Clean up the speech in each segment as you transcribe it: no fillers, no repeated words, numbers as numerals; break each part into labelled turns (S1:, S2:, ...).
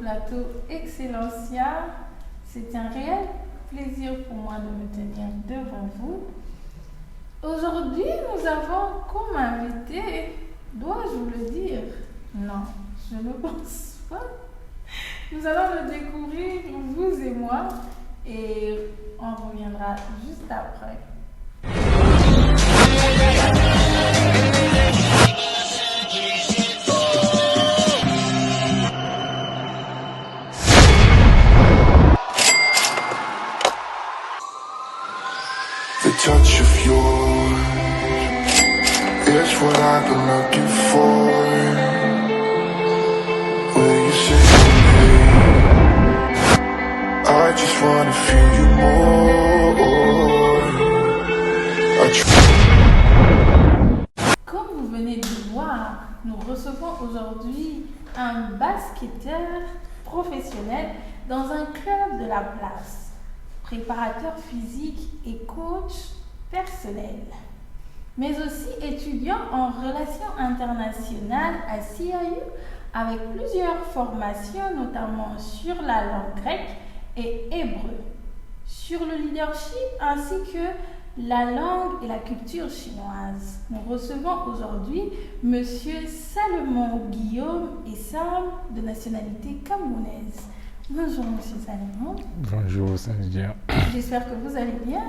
S1: plateau Excellencia. C'est un réel plaisir pour moi de me tenir devant vous. Aujourd'hui, nous avons comme invité, dois-je vous le dire? Non, je ne pense pas. Nous allons le découvrir, vous et moi, et on reviendra juste après.
S2: The touch of yours is what I've been looking for. Will you say your name? I just wanna feel you more.
S1: Comme vous venez de voir, nous recevons aujourd'hui un basketteur professionnel dans un club de la place, préparateur physique et coach personnel, mais aussi étudiant en relations internationales à CIU avec plusieurs formations, notamment sur la langue grecque et hébreu, sur le leadership ainsi que la langue et la culture chinoise. Nous recevons aujourd'hui Monsieur Salomon Guillaume et Sam de nationalité camerounaise. Bonjour Monsieur Salomon.
S3: Bonjour Saint-Didier.
S1: J'espère que vous allez bien.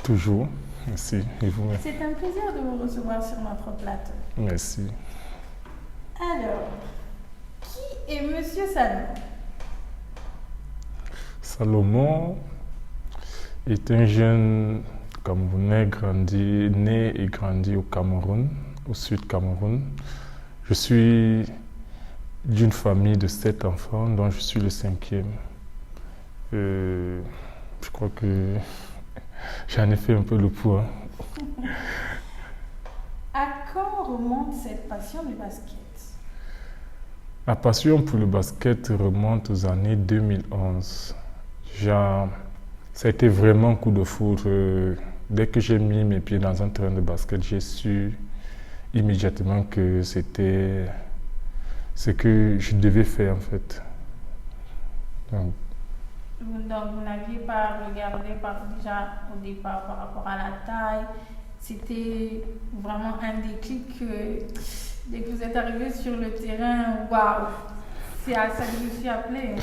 S3: Toujours, merci. Et vous?
S1: C'est un plaisir de vous recevoir sur notre plateau.
S3: Merci.
S1: Alors, qui est Monsieur Salomon?
S3: Salomon est un jeune Camerounais né et grandi au Cameroun, au sud Cameroun. Je suis d'une famille de 7 enfants, dont je suis le 5e. Je crois que j'en ai fait un peu le poids.
S1: À quand remonte cette passion du basket?
S3: La passion pour le basket remonte aux années 2011. Ça a été vraiment un coup de foudre. Dès que j'ai mis mes pieds dans un terrain de basket, j'ai su immédiatement que c'était ce que je devais faire en fait.
S1: Donc vous n'aviez pas regardé déjà au départ par rapport à la taille. C'était vraiment un déclic que dès que vous êtes arrivé sur le terrain, waouh, c'est à ça que je suis appelée.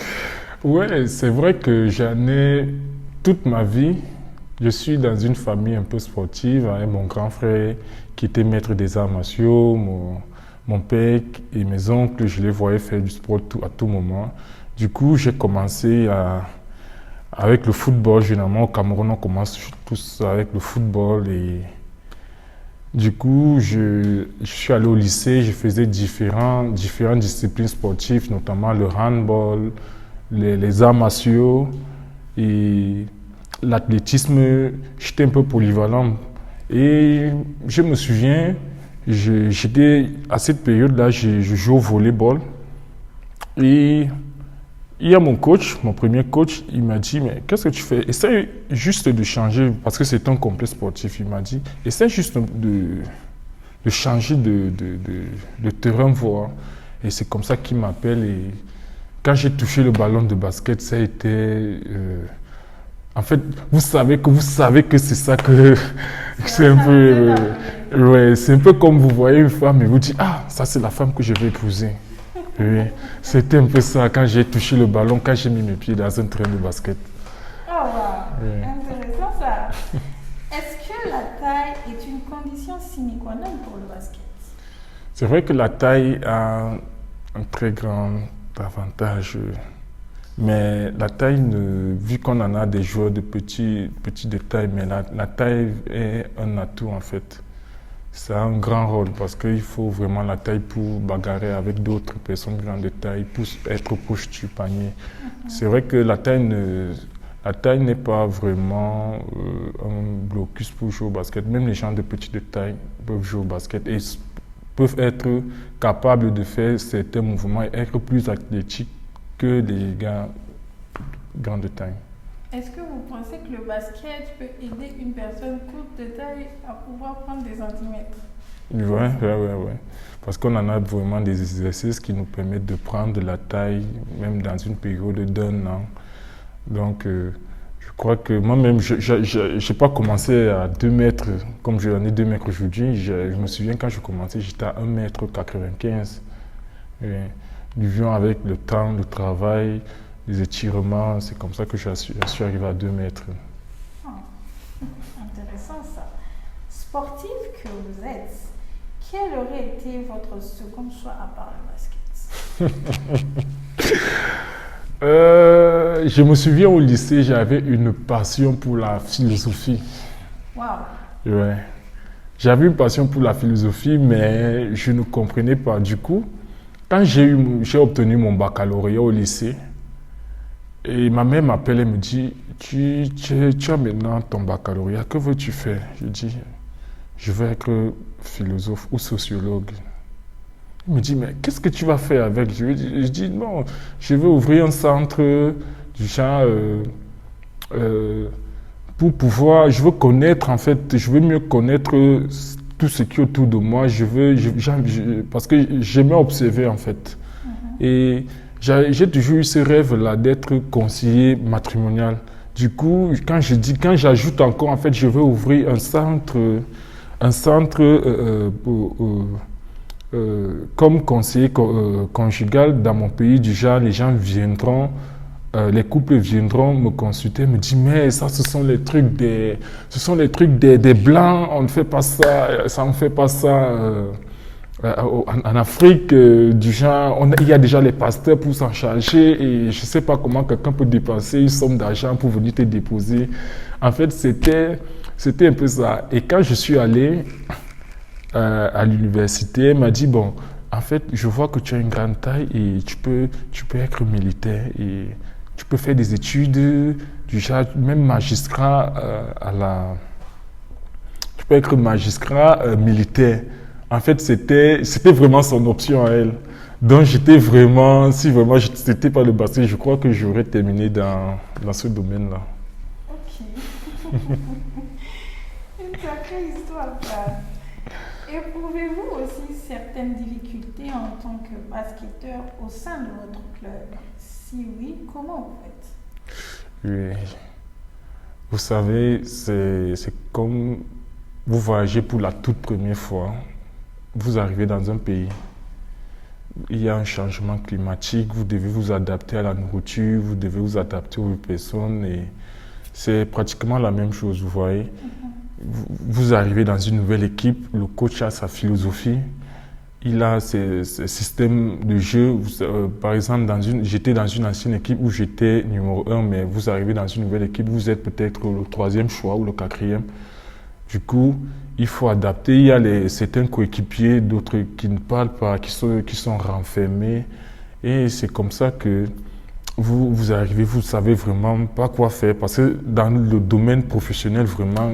S3: Ouais, c'est vrai que j'en ai toute ma vie. Je suis dans une famille un peu sportive avec mon grand frère qui était maître des arts martiaux, mon père et mes oncles, je les voyais faire du sport à tout moment. Du coup, j'ai commencé avec le football. Généralement, au Cameroun, on commence tous avec le football. Et du coup, je suis allé au lycée, je faisais différentes disciplines sportives, notamment le handball, les arts martiaux et l'athlétisme. J'étais un peu polyvalent. Et je me souviens, j'étais à cette période-là, je jouais au volleyball. Et il y a mon premier coach, il m'a dit, mais qu'est-ce que tu fais? Essaye juste de changer, parce que c'est un complexe sportif. Il m'a dit, essaye juste de changer de terrain, voir. Et c'est comme ça qu'il m'appelle. Et quand j'ai touché le ballon de basket, ça a été... en fait, vous savez que c'est ça que... c'est un peu... ouais, c'est un peu comme vous voyez une femme et vous dites, ah, ça c'est la femme que je vais épouser. Oui, c'était un peu ça quand j'ai touché le ballon, quand j'ai mis mes pieds dans un terrain de basket.
S1: Oh wow,
S3: Oui.
S1: Intéressant ça. Est-ce que la taille est une condition sine qua non pour le basket?
S3: C'est vrai que la taille a un très grand avantage. Mais la taille, vu qu'on en a des joueurs de petits de taille, mais la taille est un atout en fait. Ça a un grand rôle parce qu'il faut vraiment la taille pour bagarrer avec d'autres personnes grandes de taille, pour être proche du panier. C'est vrai que la taille n'est pas vraiment un blocus pour jouer au basket. Même les gens de petite taille peuvent jouer au basket et peuvent être capables de faire certains mouvements et être plus athlétiques que des gars grands de taille.
S1: Est-ce que vous pensez que le basket peut aider une personne courte de taille à pouvoir prendre des centimètres?
S3: Ouais. Parce qu'on en a vraiment des exercices qui nous permettent de prendre de la taille, même dans une période d'un an. Donc, je crois que moi-même, je n'ai pas commencé à 2 mètres, comme j'en ai 2 mètres aujourd'hui. Je me souviens quand je commençais, j'étais à 1,95 m. Disons avec le temps, le travail, les étirements, c'est comme ça que je suis arrivé à 2 mètres.
S1: Oh, intéressant ça. Sportif que vous êtes, quel aurait été votre second choix à part le basket?
S3: Je me souviens au lycée, j'avais une passion pour la philosophie.
S1: Wow.
S3: Ouais. J'avais une passion pour la philosophie, mais je ne comprenais pas. Du coup, quand j'ai obtenu mon baccalauréat au lycée, et ma mère m'appelle et me dit, tu as maintenant ton baccalauréat, que veux-tu faire? Je dis, je veux être philosophe ou sociologue. Il me dit, mais qu'est-ce que tu vas faire avec? Je dis, non, je veux ouvrir un centre du genre pour pouvoir, je veux connaître en fait, je veux mieux connaître tout ce qui est autour de moi. Parce que j'aimais observer en fait. Et j'ai toujours eu ce rêve-là d'être conseiller matrimonial. Du coup, quand j'ajoute encore, en fait, je veux ouvrir un centre comme conseiller conjugal dans mon pays. Du genre, les gens viendront, les couples viendront me consulter, me dire, mais ça, ce sont les trucs des blancs, on ne fait pas ça, on ne fait pas ça. En Afrique, du genre, il y a déjà les pasteurs pour s'en charger et je ne sais pas comment quelqu'un peut dépenser une somme d'argent pour venir te déposer. En fait, c'était un peu ça. Et quand je suis allé à l'université, elle m'a dit, bon, en fait, je vois que tu as une grande taille et tu peux être militaire et tu peux faire des études, du genre, même magistrat tu peux être magistrat militaire. En fait, c'était vraiment son option à elle. Donc, si vraiment c'était pas le basket, je crois que j'aurais terminé dans ce domaine-là.
S1: Ok. Une sacrée histoire, ça. Éprouvez-vous aussi certaines difficultés en tant que basketteur au sein de votre club? Si oui, comment vous faites?
S3: Oui. Vous savez, c'est comme vous voyagez pour la toute première fois. Vous arrivez dans un pays, il y a un changement climatique, vous devez vous adapter à la nourriture, vous devez vous adapter aux personnes et c'est pratiquement la même chose, vous voyez. Vous arrivez dans une nouvelle équipe, le coach a sa philosophie, il a ses systèmes de jeu. Par exemple, j'étais dans une ancienne équipe où j'étais numéro 1, mais vous arrivez dans une nouvelle équipe, vous êtes peut-être le 3e choix ou le 4e. Du coup, il faut adapter. Il y a certains coéquipiers, d'autres qui ne parlent pas, qui sont renfermés. Et c'est comme ça que vous arrivez, vous ne savez vraiment pas quoi faire. Parce que dans le domaine professionnel, vraiment,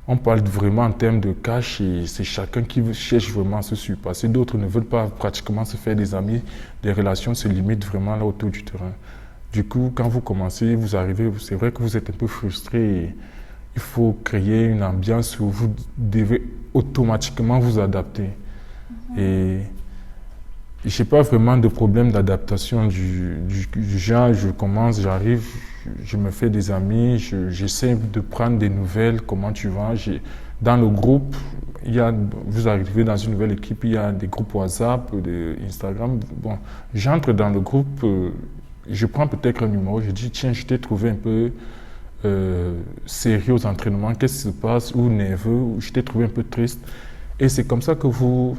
S3: on parle vraiment en termes de cash et c'est chacun qui cherche vraiment à se surpasser. D'autres ne veulent pas pratiquement se faire des amis. Les relations se limitent vraiment là autour du terrain. Du coup, quand vous commencez, vous arrivez, c'est vrai que vous êtes un peu frustré. Il faut créer une ambiance où vous devez automatiquement vous adapter. Et je n'ai pas vraiment de problème d'adaptation du genre. Je commence, j'arrive, je me fais des amis, j'essaie de prendre des nouvelles, comment tu vas. Dans le groupe, vous arrivez dans une nouvelle équipe, il y a des groupes WhatsApp, Instagram. Bon, j'entre dans le groupe, je prends peut-être un numéro, je dis, tiens, je t'ai trouvé un peu sérieux aux entraînements, qu'est-ce qui se passe, ou nerveux, ou je t'ai trouvé un peu triste. Et c'est comme ça que vous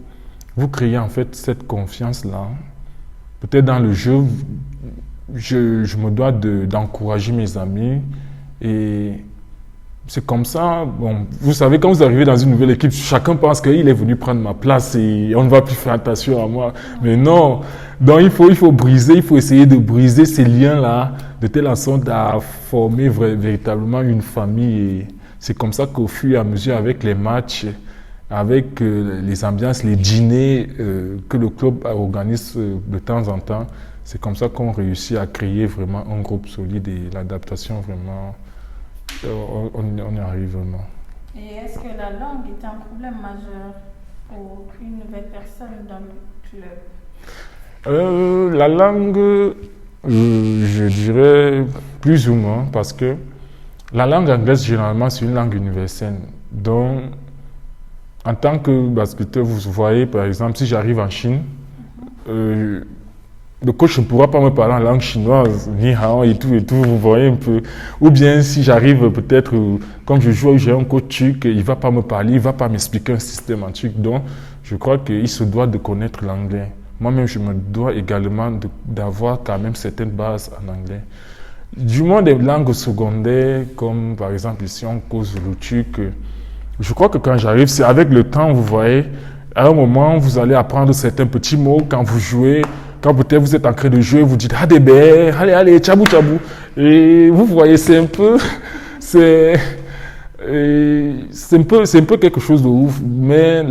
S3: créez en fait cette confiance-là. Peut-être dans le jeu, je me dois d'encourager mes amis. Et c'est comme ça, bon, vous savez, quand vous arrivez dans une nouvelle équipe, chacun pense qu'il est venu prendre ma place et on ne va plus faire attention à moi. Mais non, donc il faut briser, il faut essayer de briser ces liens-là, de telle sorte à former véritablement une famille. Et c'est comme ça qu'au fur et à mesure, avec les matchs, avec les ambiances, les dîners que le club organise de temps en temps, c'est comme ça qu'on réussit à créer vraiment un groupe solide et l'adaptation vraiment, on y arrive vraiment.
S1: Et est-ce que la langue est un problème majeur? pour une nouvelle personne dans le club?
S3: La langue, je dirais plus ou moins, parce que la langue anglaise, généralement, c'est une langue universelle. Donc, en tant que basketteur, vous voyez, par exemple, si j'arrive en Chine, le coach ne pourra pas me parler en langue chinoise, ni hao et tout, vous voyez un peu. Ou bien si j'arrive peut-être, comme je joue, j'ai un coach turc, il ne va pas me parler, il ne va pas m'expliquer un système en turc. Donc, je crois qu'il se doit de connaître l'anglais. Moi-même, je me dois également d'avoir quand même certaines bases en anglais. Du moins des langues secondaires, comme par exemple ici on cause le turc, je crois que quand j'arrive, c'est avec le temps, vous voyez, à un moment, vous allez apprendre certains petits mots quand vous jouez, quand peut-être vous êtes en train de jouer, vous dites « Ah, des bêtes, allez, allez, tchabou, tchabou ». Et vous voyez, c'est un peu quelque chose de ouf, mais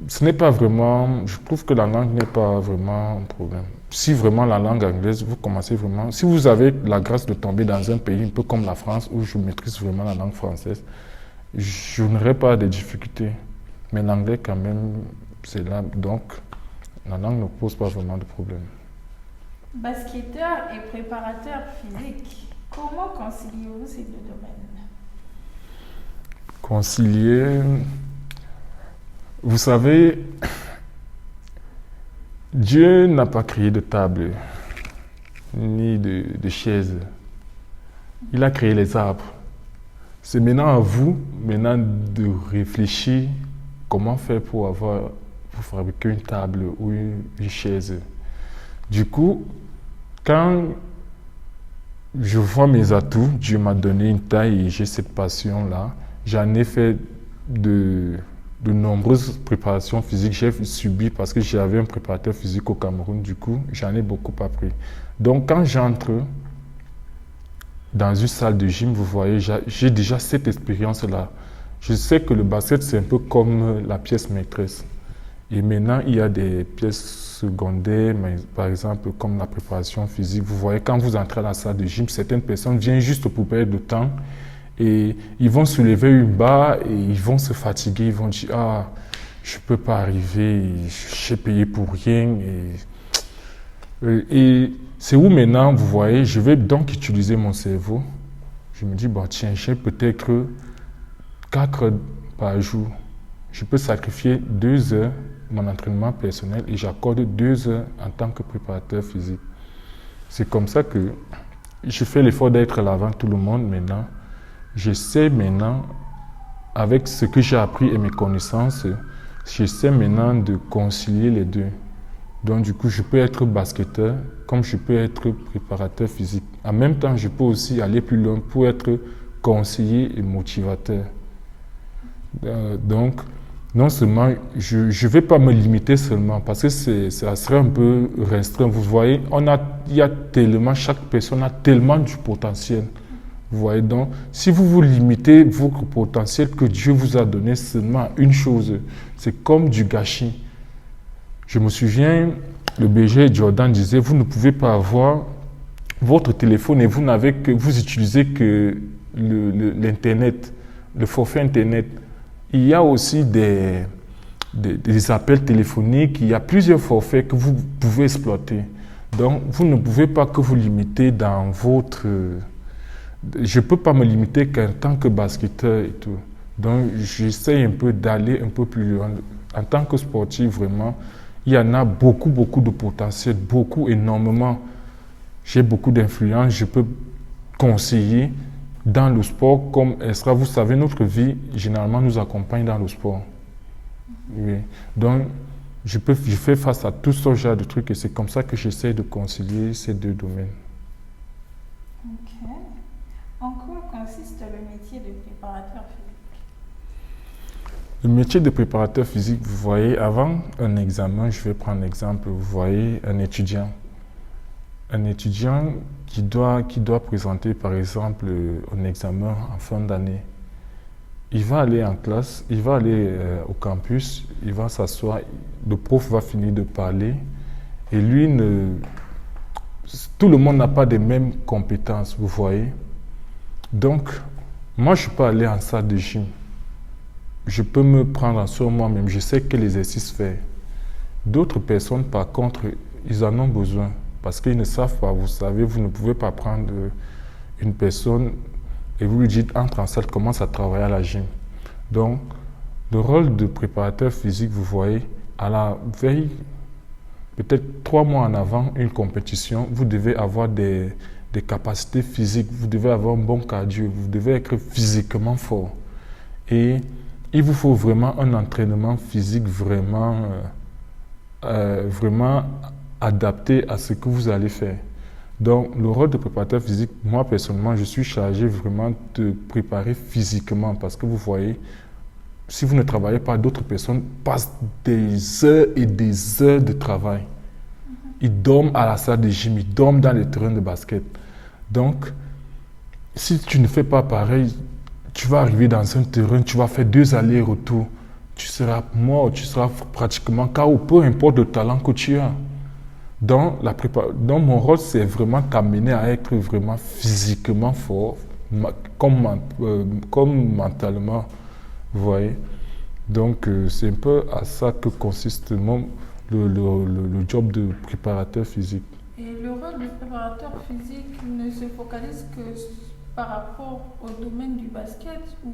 S3: ce n'est pas vraiment, je trouve que la langue n'est pas vraiment un problème. Si vraiment la langue anglaise, vous commencez vraiment, si vous avez la grâce de tomber dans un pays un peu comme la France, où je maîtrise vraiment la langue française, je n'aurai pas de difficultés. Mais l'anglais, quand même, c'est là. Donc, la langue ne pose pas vraiment de problème.
S1: Basketteur et préparateur physique, comment conciliez-vous ces deux domaines?
S3: Concilier, vous savez, Dieu n'a pas créé de table, ni de chaise. Il a créé les arbres. C'est maintenant à vous de réfléchir comment faire pour fabriquer une table ou une chaise. Du coup, quand je vois mes atouts, Dieu m'a donné une taille et j'ai cette passion-là, j'en ai fait de nombreuses préparations physiques. J'ai subi parce que j'avais un préparateur physique au Cameroun, du coup, j'en ai beaucoup appris. Donc, quand j'entre dans une salle de gym, vous voyez, j'ai déjà cette expérience-là. Je sais que le basket, c'est un peu comme la pièce maîtresse. Et maintenant, il y a des pièces secondaires, mais par exemple, comme la préparation physique. Vous voyez, quand vous entrez à la salle de gym, certaines personnes viennent juste pour perdre du temps et ils vont soulever une barre et ils vont se fatiguer. Ils vont dire, ah, je ne peux pas arriver, j'ai payé pour rien. Et c'est où maintenant, vous voyez, je vais donc utiliser mon cerveau. Je me dis, bon, tiens, j'ai peut-être 4 heures par jour. Je peux sacrifier 2 heures mon entraînement personnel et j'accorde 2 heures en tant que préparateur physique. C'est comme ça que je fais l'effort d'être là avant tout le monde maintenant. J'essaie maintenant, avec ce que j'ai appris et mes connaissances, j'essaie maintenant de concilier les deux. Donc du coup, je peux être basketteur comme je peux être préparateur physique. En même temps, je peux aussi aller plus loin pour être conseiller et motivateur. Donc, non seulement, je ne vais pas me limiter seulement parce que ça serait un peu restreint. Vous voyez, chaque personne a tellement du potentiel. Vous voyez, donc, si vous vous limitez votre potentiel que Dieu vous a donné seulement à une chose, c'est comme du gâchis. Je me souviens, le berger Jordan disait, vous ne pouvez pas avoir votre téléphone et vous utilisez que l'Internet, le forfait Internet. Il y a aussi des appels téléphoniques, il y a plusieurs forfaits que vous pouvez exploiter. Donc, vous ne pouvez pas que vous limiter dans votre... Je ne peux pas me limiter qu'en tant que basketteur et tout. Donc, j'essaie un peu d'aller un peu plus loin. En tant que sportif, vraiment, il y en a beaucoup, beaucoup de potentiel, énormément. J'ai beaucoup d'influence, je peux conseiller dans le sport comme extra. Vous savez, notre vie, généralement, nous accompagne dans le sport. Oui. Donc, je fais face à tout ce genre de trucs et c'est comme ça que j'essaie de concilier ces deux domaines.
S1: Ok. En quoi consiste le métier de préparateur physique?
S3: Le métier de préparateur physique, vous voyez, avant un examen, je vais prendre l'exemple, vous voyez, un étudiant qui doit présenter, par exemple, un examen en fin d'année. Il va aller en classe, il va aller au campus, il va s'asseoir, le prof va finir de parler et lui, tout le monde n'a pas les mêmes compétences, vous voyez. Donc, moi, je peux aller en salle de gym. je peux me prendre sur moi-même, je sais quel exercice faire. D'autres personnes, par contre, ils en ont besoin parce qu'ils ne savent pas. Vous savez, vous ne pouvez pas prendre une personne et vous lui dites entre en salle, commence à travailler à la gym. Donc, le rôle de préparateur physique, vous voyez, à la veille, peut-être 3 mois en avant une compétition, vous devez avoir des capacités physiques, vous devez avoir un bon cardio, vous devez être physiquement fort. Et il vous faut vraiment un entraînement physique vraiment adapté à ce que vous allez faire. Donc, le rôle de préparateur physique, moi personnellement, je suis chargé vraiment de préparer physiquement parce que vous voyez, si vous ne travaillez pas, d'autres personnes passent des heures et des heures de travail. Ils dorment à la salle de gym, ils dorment dans les terrains de basket. Donc, si tu ne fais pas pareil, tu vas arriver dans un terrain, tu vas faire 2 allers-retours. Tu seras mort, tu seras pratiquement KO, peu importe le talent que tu as. Donc, mon rôle, c'est vraiment t'amener à être vraiment physiquement fort, comme mentalement, vous voyez. Donc, c'est un peu à ça que consiste le job de préparateur physique.
S1: Et le rôle du préparateur physique ne se focalise que par rapport au domaine du basket ou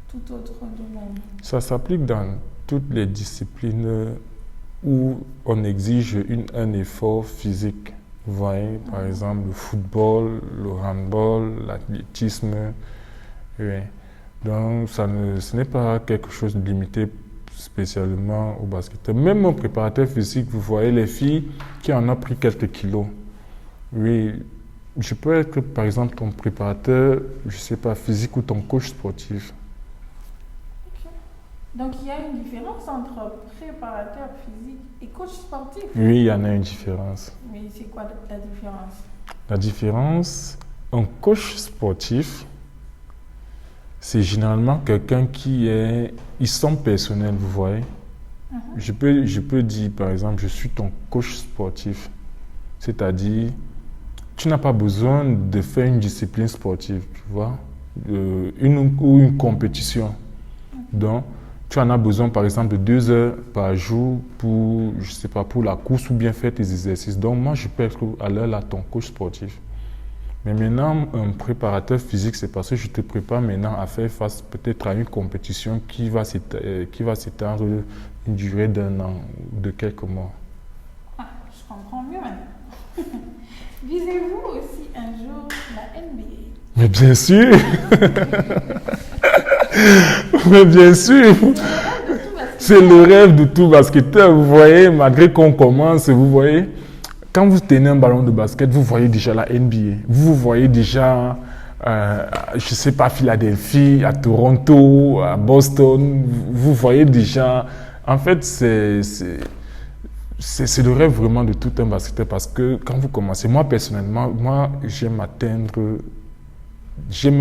S1: tout autre domaine?
S3: Ça s'applique dans toutes les disciplines où on exige un effort physique. Vous voyez, par exemple, le football, le handball, l'athlétisme. Oui. Donc, ce n'est pas quelque chose de limité spécialement au basket. Même mon préparateur physique, vous voyez, les filles qui en ont pris quelques kilos. Oui, je peux être, par exemple, ton préparateur, je ne sais pas, physique ou ton coach sportif.
S1: Okay. Donc, il y a une différence entre préparateur physique et coach sportif?
S3: Oui, il y en a une différence.
S1: Mais c'est quoi la différence?
S3: La différence, un coach sportif, c'est généralement quelqu'un ils sont personnels, vous voyez. Je peux dire, par exemple, je suis ton coach sportif. C'est-à-dire, tu n'as pas besoin de faire une discipline sportive, tu vois, une compétition. Donc, tu en as besoin, par exemple, de 2 heures par jour pour, je sais pas, pour la course ou bien faire tes exercices. Donc, moi, je peux être à l'heure là ton coach sportif. Mais maintenant, un préparateur physique, c'est parce que je te prépare maintenant à faire face peut-être à une compétition qui va s'étendre une durée d'1 an ou de quelques mois.
S1: Ah, je comprends mieux maintenant. Visez-vous aussi un jour la NBA?
S3: Mais bien sûr. Mais bien sûr. C'est le rêve de tout basketteur. Vous voyez, malgré qu'on commence, vous voyez, quand vous tenez un ballon de basket, vous voyez déjà la NBA. Vous voyez déjà, je ne sais pas, Philadelphie, à Toronto, à Boston. Vous voyez déjà. En fait, c'est le rêve vraiment de tout un basketteur parce que quand vous commencez, moi personnellement, j'aime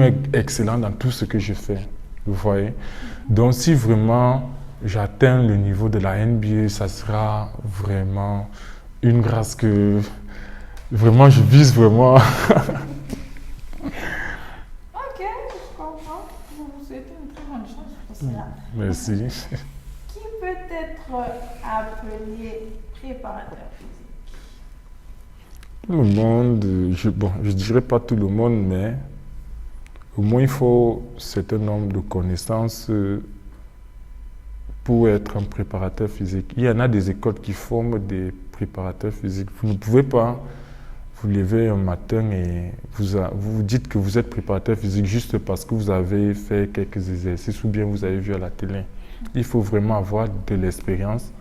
S3: être excellent dans tout ce que je fais. Vous voyez. Donc, si vraiment j'atteins le niveau de la NBA, ça sera vraiment une grâce que vraiment je vise vraiment.
S1: Ok, je comprends. Je vous souhaite une très bonne chance pour cela.
S3: Merci.
S1: Qui peut être appelé préparateur physique?
S3: Tout le monde, je dirais pas tout le monde, mais au moins il faut un certain nombre de connaissances pour être un préparateur physique. Il y en a des écoles qui forment des préparateurs physiques. Vous ne pouvez pas vous lever un matin et vous dites que vous êtes préparateur physique juste parce que vous avez fait quelques exercices ou bien vous avez vu à la télé. Il faut vraiment avoir de l'expérience,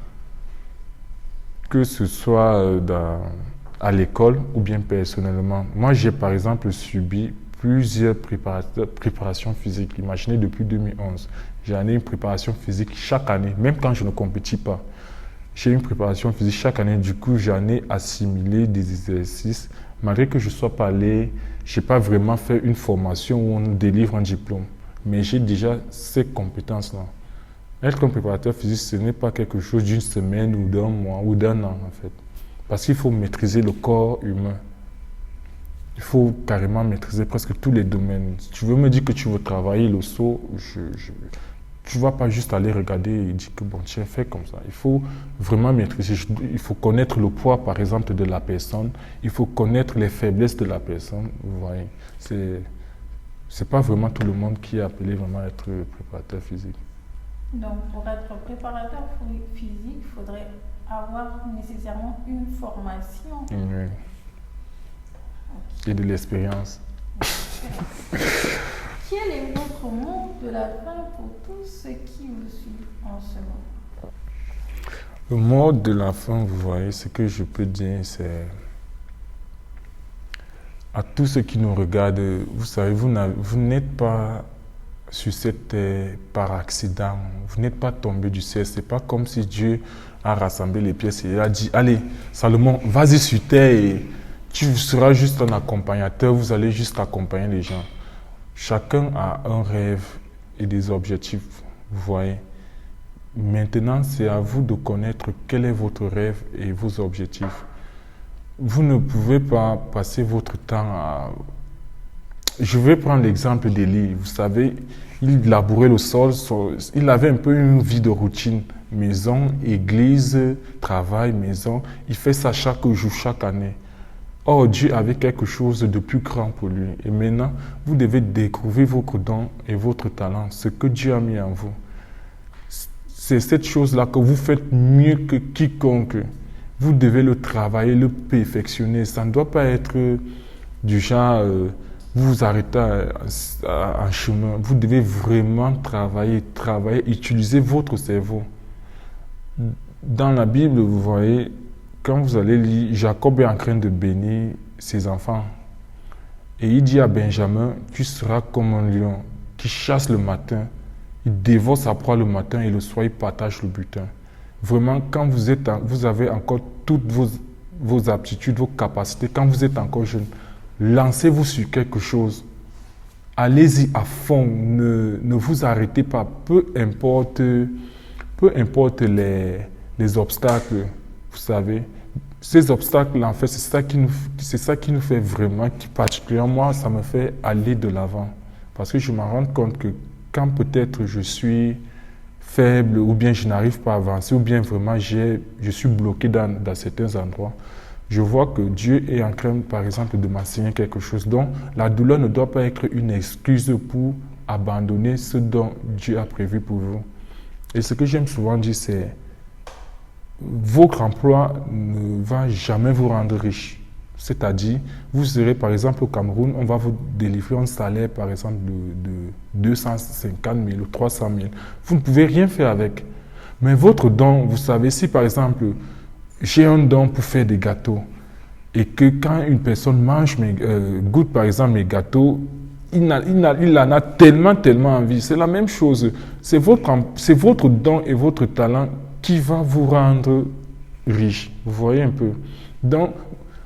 S3: que ce soit à l'école ou bien personnellement. Moi, j'ai par exemple subi plusieurs préparations physiques. Imaginez, depuis 2011, j'en ai une préparation physique chaque année, même quand je ne compétis pas. J'ai une préparation physique chaque année, du coup, j'en ai assimilé des exercices. Malgré que je ne sois pas allé, je n'ai pas vraiment fait une formation où on délivre un diplôme. Mais j'ai déjà ces compétences-là. Être un préparateur physique, ce n'est pas quelque chose d'une semaine ou d'un mois ou d'un an, en fait. Parce qu'il faut maîtriser le corps humain. Il faut carrément maîtriser presque tous les domaines. Si tu veux me dire que tu veux travailler le saut, Tu ne vas pas juste aller regarder et dire que bon, tiens, fais comme ça. Il faut vraiment maîtriser. Il faut connaître le poids, par exemple, de la personne. Il faut connaître les faiblesses de la personne. Vous voyez, c'est pas vraiment tout le monde qui est appelé vraiment à être préparateur physique.
S1: Donc, pour être préparateur physique, il faudrait avoir nécessairement une formation.
S3: Oui.
S1: Ok.
S3: Et de l'expérience.
S1: Quel est votre mot de la fin pour tous ceux qui vous suivent en ce moment?
S3: Le mot de la fin, vous voyez, ce que je peux dire, c'est à tous ceux qui nous regardent, vous savez, vous n'êtes pas sur cette terre par accident. Vous n'êtes pas tombé du ciel. Ce n'est pas comme si Dieu a rassemblé les pièces et a dit, allez, Salomon, vas-y sur terre et tu seras juste un accompagnateur. Vous allez juste accompagner les gens. Chacun a un rêve et des objectifs, vous voyez. Maintenant, c'est à vous de connaître quel est votre rêve et vos objectifs. Vous ne pouvez pas passer votre temps à... Je vais prendre l'exemple d'Élie. Vous savez, il labourait le sol, il avait un peu une vie de routine. Maison, église, travail, maison. Il fait ça chaque jour, chaque année. Or, Dieu avait quelque chose de plus grand pour lui. Et maintenant, vous devez découvrir votre don et votre talent, ce que Dieu a mis en vous. C'est cette chose-là que vous faites mieux que quiconque. Vous devez le travailler, le perfectionner. Ça ne doit pas être du genre, vous vous arrêtez en chemin. Vous devez vraiment travailler, utiliser votre cerveau. Dans la Bible, vous voyez, quand vous allez lire, Jacob est en train de bénir ses enfants. Et il dit à Benjamin, tu seras comme un lion qui chasse le matin. Il dévore sa proie le matin et le soir, il partage le butin. Vraiment, quand vous avez encore toutes vos aptitudes, vos capacités, quand vous êtes encore jeune, lancez-vous sur quelque chose. Allez-y à fond. Ne vous arrêtez pas. Peu importe les obstacles, vous savez. Ces obstacles, en fait, c'est ça qui nous fait vraiment, qui particulièrement, moi, ça me fait aller de l'avant. Parce que je me rends compte que quand peut-être je suis faible ou bien je n'arrive pas à avancer ou bien vraiment je suis bloqué dans certains endroits, je vois que Dieu est en train, par exemple, de m'enseigner quelque chose. Donc, la douleur ne doit pas être une excuse pour abandonner ce dont Dieu a prévu pour vous. Et ce que j'aime souvent dire, c'est votre emploi ne va jamais vous rendre riche. C'est-à-dire, vous serez par exemple au Cameroun, on va vous délivrer un salaire par exemple de 250 000 ou 300 000. Vous ne pouvez rien faire avec. Mais votre don, vous savez, si par exemple, j'ai un don pour faire des gâteaux et que quand une personne goûte par exemple mes gâteaux, il en a tellement envie. C'est la même chose. C'est votre don et votre talent qui va vous rendre riche. Vous voyez un peu. Donc,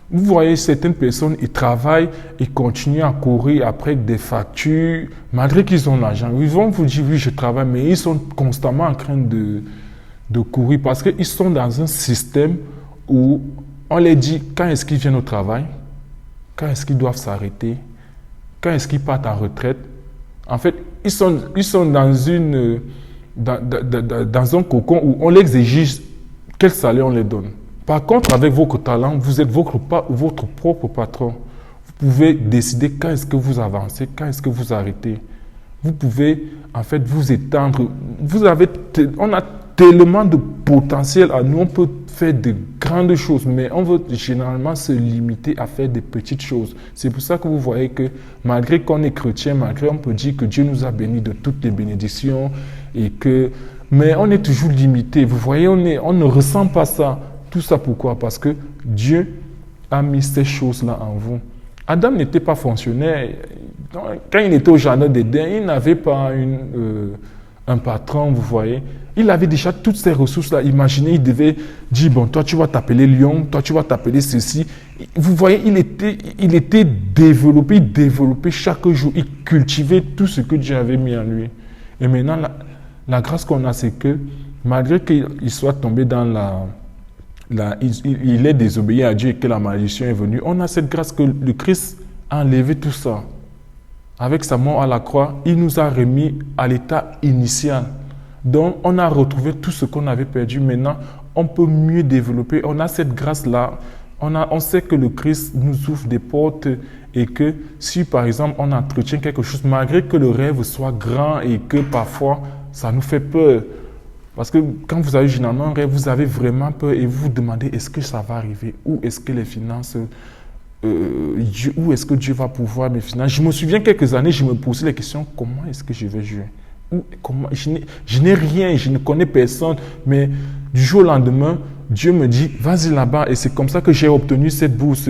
S3: vous voyez certaines personnes, ils travaillent, ils continuent à courir après des factures, malgré qu'ils ont l'argent. Ils vont vous dire, oui, je travaille, mais ils sont constamment en train de courir parce qu'ils sont dans un système où on les dit quand est-ce qu'ils viennent au travail, quand est-ce qu'ils doivent s'arrêter, quand est-ce qu'ils partent en retraite. En fait, ils sont dans un cocon où on les exige quel salaire on les donne. Par contre, avec votre talent, vous êtes votre propre patron. Vous pouvez décider quand est-ce que vous avancez, quand est-ce que vous arrêtez. Vous pouvez en fait vous étendre. On a tellement de potentiel à nous, on peut faire de grandes choses, mais on veut généralement se limiter à faire des petites choses. C'est pour ça que vous voyez que malgré qu'on est chrétien, malgré on peut dire que Dieu nous a bénis de toutes les bénédictions, mais on est toujours limité. Vous voyez, on ne ressent pas ça. Tout ça pourquoi? Parce que Dieu a mis ces choses-là en vous. Adam n'était pas fonctionnaire. Quand il était au jardin d'Éden, il n'avait pas un patron, vous voyez. Il avait déjà toutes ces ressources-là. Imaginez, il devait dire, bon, toi tu vas t'appeler lion, toi tu vas t'appeler ceci. Vous voyez, il était développé, il développait chaque jour. Il cultivait tout ce que Dieu avait mis en lui. Et maintenant, la grâce qu'on a, c'est que malgré qu'il soit tombé dans il est désobéi à Dieu et que la malédiction est venue, on a cette grâce que le Christ a enlevé tout ça. Avec sa mort à la croix, il nous a remis à l'état initial. Donc, on a retrouvé tout ce qu'on avait perdu. Maintenant, on peut mieux développer. On a cette grâce-là. On sait que le Christ nous ouvre des portes et que si, par exemple, on entretient quelque chose, malgré que le rêve soit grand et que parfois, ça nous fait peur. Parce que quand vous avez généralement un rêve, vous avez vraiment peur et vous vous demandez est-ce que ça va arriver? Où est-ce que les finances, où est-ce que Dieu va pouvoir mes finances? Je me souviens quelques années, je me posais la question, comment est-ce que je vais jouer? Je n'ai rien, je ne connais personne, mais du jour au lendemain, Dieu me dit, vas-y là-bas. Et c'est comme ça que j'ai obtenu cette bourse.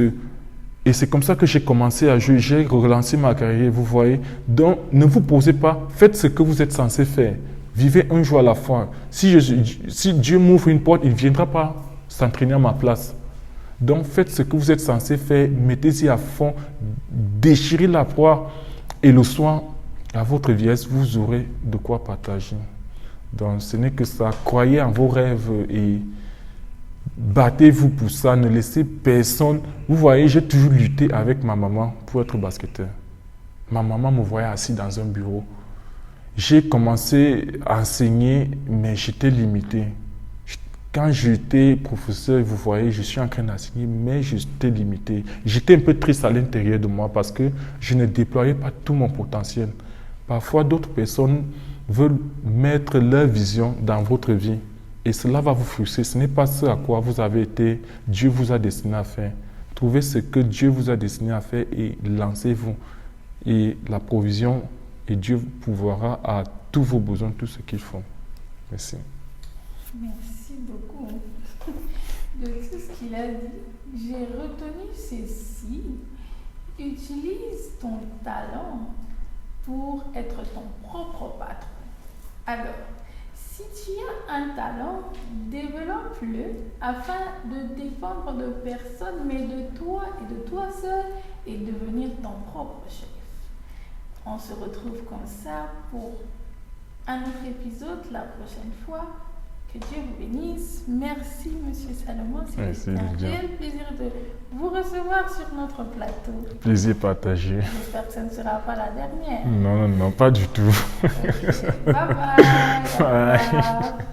S3: Et c'est comme ça que j'ai commencé à jouer, j'ai relancé ma carrière, vous voyez. Donc, ne vous posez pas, faites ce que vous êtes censé faire. Vivez un jour à la fois. Si Dieu m'ouvre une porte, il ne viendra pas s'entraîner à ma place. Donc, faites ce que vous êtes censé faire, mettez-y à fond, déchirez la proie et le soir, à votre vieillesse, vous aurez de quoi partager. Donc, ce n'est que ça. Croyez en vos rêves et battez-vous pour ça. Ne laissez personne. Vous voyez, j'ai toujours lutté avec ma maman pour être basketteur. Ma maman me voyait assis dans un bureau. J'ai commencé à enseigner, mais j'étais limité. Quand j'étais professeur, vous voyez, je suis en train d'enseigner, mais j'étais limité. J'étais un peu triste à l'intérieur de moi parce que je ne déployais pas tout mon potentiel. Parfois, d'autres personnes veulent mettre leur vision dans votre vie et cela va vous frustrer. Ce n'est pas ce à quoi vous avez été, Dieu vous a destiné à faire. Trouvez ce que Dieu vous a destiné à faire et lancez-vous. Et la provision, et Dieu pourvoira à tous vos besoins, tout ce qu'il faut. Merci.
S1: Merci beaucoup de tout ce qu'il a dit. J'ai retenu ceci. Utilise ton talent pour être ton propre patron. Alors, si tu as un talent, développe-le afin de dépendre de personne, mais de toi et de toi seul et devenir ton propre chef. On se retrouve comme ça pour un autre épisode la prochaine fois. Que Dieu vous bénisse. Merci, Monsieur Salomon. C'était un réel plaisir de vous recevoir sur notre plateau.
S3: Plaisir partagé.
S1: J'espère que ce ne sera pas la dernière.
S3: Non, pas du tout.
S1: Okay. Bye bye. Bye.